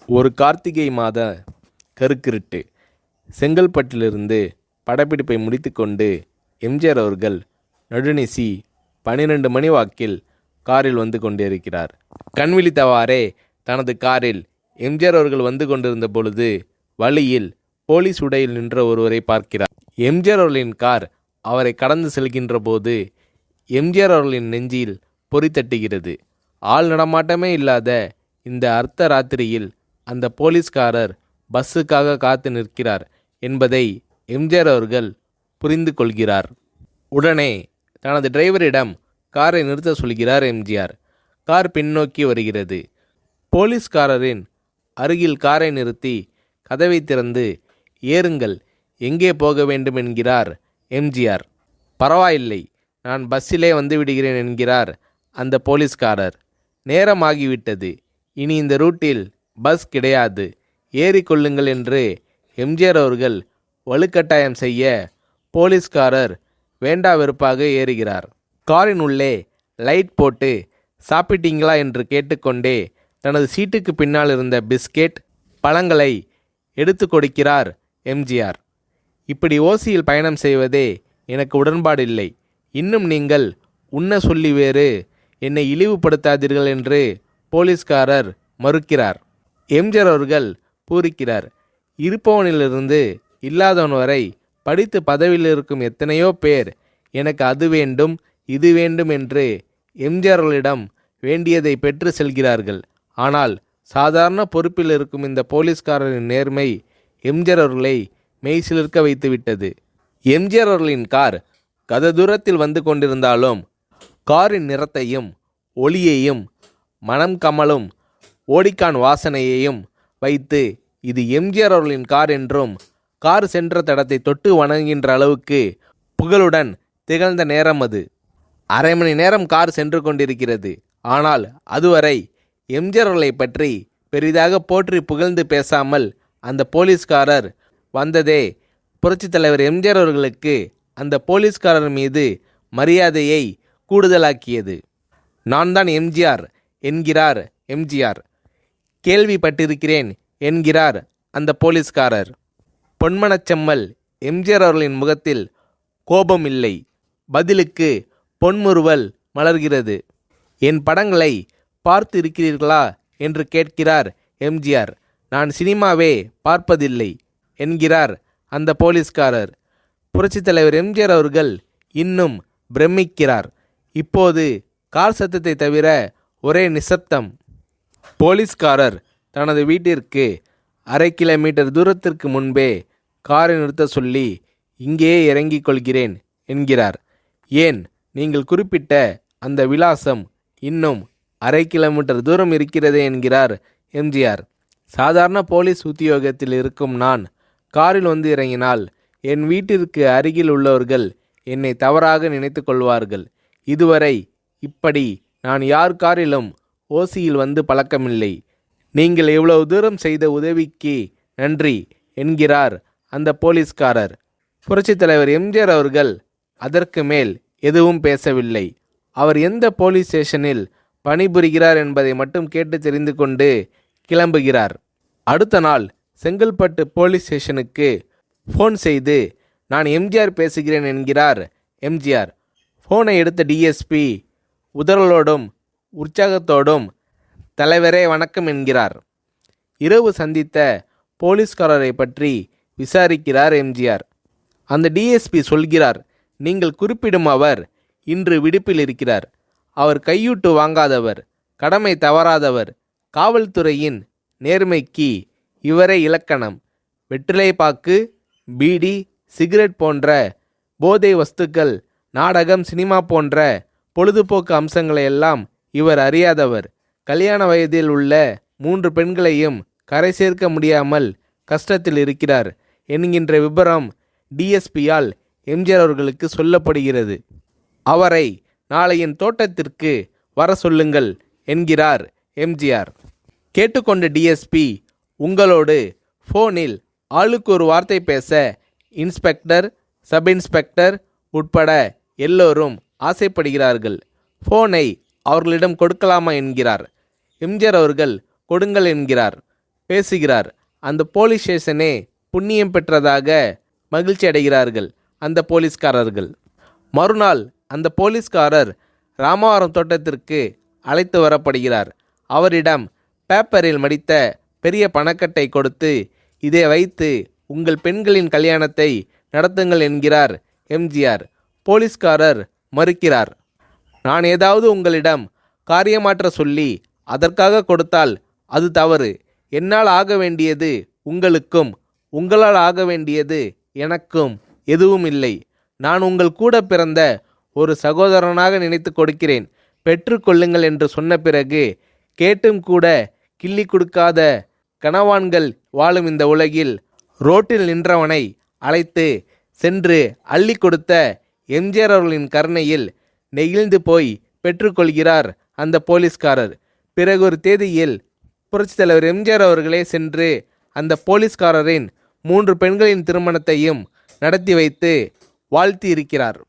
ஒரு கார்த்திகை மாத கருக்கிருட்டு. செங்கல்பட்டிலிருந்து படப்பிடிப்பை முடித்துக்கொண்டு எம்ஜிஆர் அவர்கள் நடுநிசி 12 மணி வாக்கில் காரில் வந்து கொண்டிருக்கிறார். கண் விழித்தவாறே தனது காரில் எம்ஜிஆர் அவர்கள் வந்து கொண்டிருந்த பொழுது வழியில் போலீஸ் உடையில் நின்ற ஒருவரை பார்க்கிறார். எம்ஜிஆர் அவர்களின் கார் அவரை கடந்து செல்கின்ற போது எம்ஜிஆர் அவர்களின் நெஞ்சில் பொறி தட்டுகிறது. ஆள் நடமாட்டமே இல்லாத இந்த அர்த்த ராத்திரியில் அந்த போலீஸ்காரர் பஸ்ஸுக்காக காத்து நிற்கிறார் என்பதை எம்ஜிஆர் அவர்கள் புரிந்து கொள்கிறார். உடனே தனது டிரைவரிடம் காரை நிறுத்த சொல்கிறார் எம்ஜிஆர். கார் பின்னோக்கி வருகிறது. போலீஸ்காரரின் அருகில் காரை நிறுத்தி கதவை திறந்து ஏறுங்கள், எங்கே போக வேண்டும் என்கிறார் எம்ஜிஆர். பரவாயில்லை, நான் பஸ்ஸிலே வந்து விடுகிறேன் என்கிறார் அந்த போலீஸ்காரர். நேரமாகிவிட்டது, இனி இந்த ரூட்டில் பஸ் கிடையாது, ஏறிக்கொள்ளுங்கள் என்று எம்ஜிஆர் அவர்கள் வலுக்கட்டாயம் செய்ய போலீஸ்காரர் வேண்டா வெறுப்பாக ஏறுகிறார். காரின் உள்ளே லைட் போட்டு சாப்பிட்டீங்களா என்று கேட்டுக்கொண்டே தனது சீட்டுக்கு பின்னால் இருந்த பிஸ்கெட் பழங்களை எடுத்து கொடுக்கிறார் எம்ஜிஆர். இப்படி ஓசியில் பயணம் செய்வதே எனக்கு உடன்பாடில்லை. இன்னும் நீங்கள் உண்ண சொல்லி வேறு என்னை இழிவுபடுத்தாதீர்கள் என்று போலீஸ்காரர் மறுக்கிறார். எம்ஜிஆர் அவர்கள் பூரிக்கிறார். இருப்பவனிலிருந்து இல்லாதவன் வரை படித்து பதவியில் இருக்கும் எத்தனையோ பேர் எனக்கு அது வேண்டும் இது வேண்டும் என்று எம்ஜிஆர் அவர்களிடம் வேண்டியதை பெற்று செல்கிறார்கள். ஆனால் சாதாரண பொறுப்பில் இருக்கும் இந்த போலீஸ்காரரின் நேர்மை எம்ஜிஆர் அவர்களை மெய்சிலிர்க்க வைத்துவிட்டது. எம்ஜிஆர் அவர்களின் கார் கத தூரத்தில் வந்து கொண்டிருந்தாலும் காரின் நிறத்தையும் ஒளியையும் மனம் கமலும் ஓடிக்கான் வாசனையையும் வைத்து இது எம்ஜிஆர் அவர்களின் கார் என்றும் கார் சென்ற தடத்தை தொட்டு வணங்குகின்ற அளவுக்கு புகழுடன் திகழ்ந்த நேரம் அது. அரை மணி நேரம் கார் சென்று கொண்டிருக்கிறது. ஆனால் அதுவரை எம்ஜிஆர் அவர்களை பற்றி பெரிதாக போற்றி புகழ்ந்து பேசாமல் அந்த போலீஸ்காரர் வந்ததே புரட்சித் தலைவர் எம்ஜிஆர் அவர்களுக்கு அந்த போலீஸ்காரர் மீது மரியாதையை கூடுதலாக்கியது. நான் தான் எம்ஜிஆர் என்கிறார் எம்ஜிஆர். கேள்விப்பட்டிருக்கிறேன் என்கிறார் அந்த போலீஸ்காரர். பொன்மனச்செம்மல் எம்ஜிஆர் அவர்களின் முகத்தில் கோபம் இல்லை, பதிலுக்கு பொன்முறுவல் மலர்கிறது. என் படங்களை பார்த்து இருக்கிறீர்களா என்று கேட்கிறார் எம்ஜிஆர். நான் சினிமாவே பார்ப்பதில்லை என்கிறார் அந்த போலீஸ்காரர். புரட்சித் தலைவர் எம்ஜிஆர் அவர்கள் இன்னும் பிரமிக்கிறார். இப்போது கார் சத்தத்தை தவிர ஒரே நிசப்தம். போலீஸ்காரர் தனது வீட்டிற்கு 1/2 கிலோமீட்டர் தூரத்திற்கு முன்பே காரை நிறுத்த சொல்லி இங்கேயே இறங்கிக் கொள்கிறேன் என்கிறார். ஏன், நீங்கள் குறிப்பிட்ட அந்த விலாசம் இன்னும் 1/2 கிலோமீட்டர் தூரம் இருக்கிறதே என்கிறார் எம்ஜிஆர். சாதாரண போலீஸ் உத்தியோகத்தில் இருக்கும் நான் காரில் வந்து இறங்கினால் என் வீட்டிற்கு அருகில் உள்ளவர்கள் என்னை தவறாக நினைத்து கொள்வார்கள். இதுவரை இப்படி நான் யார் காரிலும் ஓசியில் வந்து பழக்கமில்லை. நீங்கள் இவ்வளவு தூரம் செய்த உதவிக்கு நன்றி என்கிறார் அந்த போலீஸ்காரர். புரட்சித் தலைவர் எம்ஜிஆர் அவர்கள் அதற்கு மேல் எதுவும் பேசவில்லை. அவர் எந்த போலீஸ் ஸ்டேஷனில் பணிபுரிகிறார் என்பதை மட்டும் கேட்டு தெரிந்து கொண்டு கிளம்புகிறார். அடுத்த நாள் செங்கல்பட்டு போலீஸ் ஸ்டேஷனுக்கு ஃபோன் செய்து நான் எம்ஜிஆர் பேசுகிறேன் என்கிறார் எம்ஜிஆர். ஃபோனை எடுத்த டிஎஸ்பி உதறலோடும் உற்சாகத்தோடும் தலைவரே வணக்கம் என்கிறார். இரவு சந்தித்த போலீஸ்காரரை பற்றி விசாரிக்கிறார் எம்ஜிஆர். அந்த டிஎஸ்பி சொல்கிறார், நீங்கள் குறிப்பிடும் அவர் இன்று விடுப்பில் இருக்கிறார். அவர் கையூட்டு வாங்காதவர், கடமை தவறாதவர், காவல்துறையின் நேர்மைக்கு இவரே இலக்கணம். வெற்றிலை பாக்கு, பீடி, சிகரெட் போன்ற போதை வஸ்துக்கள், நாடகம், சினிமா போன்ற பொழுதுபோக்கு அம்சங்களையெல்லாம் இவர் அறியாதவர். கல்யாண வயதில் உள்ள 3 பெண்களையும் கரை சேர்க்க முடியாமல் கஷ்டத்தில் இருக்கிறார் என்கின்ற விபரம் டிஎஸ்பியால் எம்ஜிஆர் அவர்களுக்கு சொல்லப்படுகிறது. அவரை நாளை என் தோட்டத்திற்கு வர சொல்லுங்கள் என்கிறார் எம்ஜிஆர். கேட்டுக்கொண்ட டிஎஸ்பி உங்களோடு ஃபோனில் ஆளுக்கு ஒரு வார்த்தை பேச இன்ஸ்பெக்டர், சப் இன்ஸ்பெக்டர் உட்பட எல்லோரும் ஆசைப்படுகிறார்கள். ஃபோனை அவர்களிடம் கொடுக்கலாமா என்கிறார். எம்ஜிஆர் அவர்கள் கொடுங்கள் என்கிறார். பேசுகிறார். அந்த போலீஸ் ஸ்டேஷனே புண்ணியம் பெற்றதாக மகிழ்ச்சி அடைகிறார்கள் அந்த போலீஸ்காரர்கள். மறுநாள் அந்த போலீஸ்காரர் ராமவரம் தோட்டத்திற்கு அழைத்து வரப்படுகிறார். அவரிடம் பேப்பரில் மடித்த பெரிய பணக்கட்டை கொடுத்து, இதை வைத்து உங்கள் பெண்களின் கல்யாணத்தை நடத்துங்கள் என்கிறார் எம்ஜிஆர். போலீஸ்காரர் மறுக்கிறார். நான் ஏதாவது உங்களிடம் காரியமாற்ற சொல்லி அதற்காக கொடுத்தால் அது தவறு. என்னால் ஆக வேண்டியது உங்களுக்கும், உங்களால் ஆக வேண்டியது எனக்கும் எதுவும் இல்லை. நான் உங்கள் கூட பிறந்த ஒரு சகோதரனாக நினைத்து கொடுக்கிறேன், பெற்றுக்கொள்ளுங்கள் என்று சொன்ன பிறகு கேட்டும் கூட கிள்ளி கொடுக்காத கனவான்கள் வாழும் இந்த உலகில் ரோட்டில் நின்றவனை அழைத்து சென்று அள்ளி கொடுத்த எம்ஜிஆர் அவர்களின் கருணையில் நெகிழ்ந்து போய் பெற்றுக்கொள்கிறார் அந்த போலீஸ்காரர். பிறகு ஒரு தேதியில் புரட்சித் தலைவர் எம்ஜிஆர் அவர்களே சென்று அந்த போலீஸ்காரரின் 3 பெண்களின் திருமணத்தையும் நடத்தி வைத்து வாழ்த்தி இருக்கிறார்.